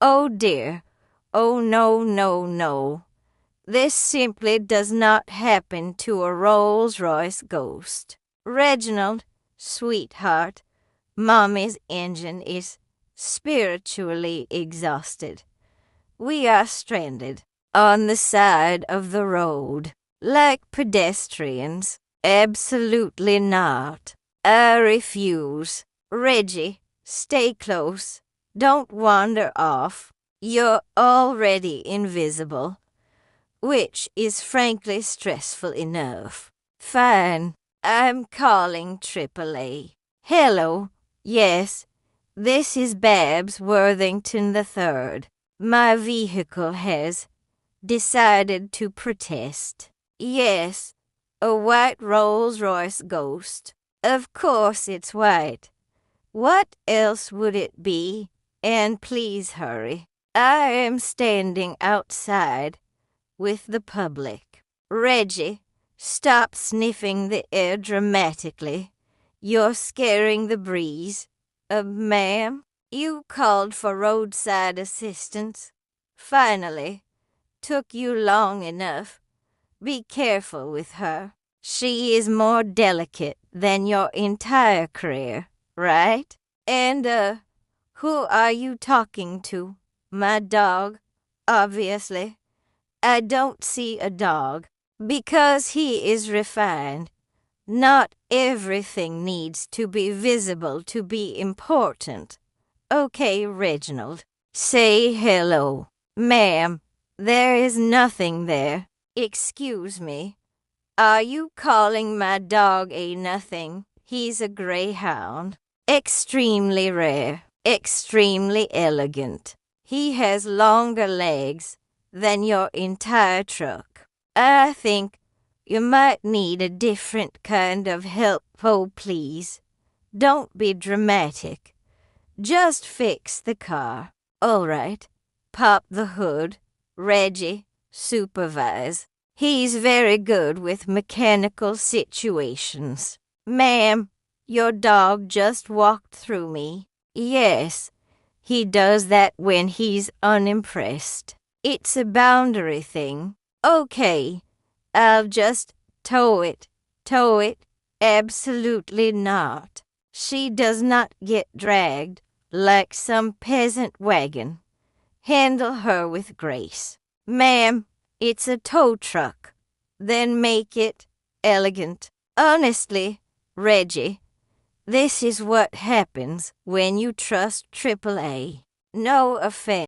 Oh dear. Oh no, no, no. This simply does not happen to a Rolls-Royce ghost. Reginald, sweetheart, Mommy's engine is spiritually exhausted. We are stranded on the side of the road, like pedestrians. Absolutely not. I refuse. Reggie, stay close. Don't wander off. You're already invisible, which is frankly stressful enough. Fine. I'm calling AAA. Hello. Yes, this is Babs Worthington III. My vehicle has decided to protest. Yes, a white Rolls-Royce ghost. Of course it's white. What else would it be? And please hurry. I am standing outside with the public. Reggie, stop sniffing the air dramatically. You're scaring the breeze. Ma'am, you called for roadside assistance. Finally, took you long enough. Be careful with her. She is more delicate than your entire career, right? And, who are you talking to? My dog, obviously. I don't see a dog because he is refined. Not everything needs to be visible to be important. Okay, Reginald, say hello. Ma'am, there is nothing there. Excuse me. Are you calling my dog a nothing? He's a greyhound. Extremely rare. Extremely elegant. He has longer legs than your entire truck. I think you might need a different kind of help. Oh, please. Don't be dramatic. Just fix the car. All right. Pop the hood. Reggie, supervise. He's very good with mechanical situations. Ma'am, your dog just walked through me. Yes, he does that when he's unimpressed. It's a boundary thing. Okay, I'll just tow it. Tow it? Absolutely not. She does not get dragged like some peasant wagon. Handle her with grace. Ma'am, it's a tow truck. Then make it elegant. Honestly, Reggie, this is what happens when you trust AAA. No offense.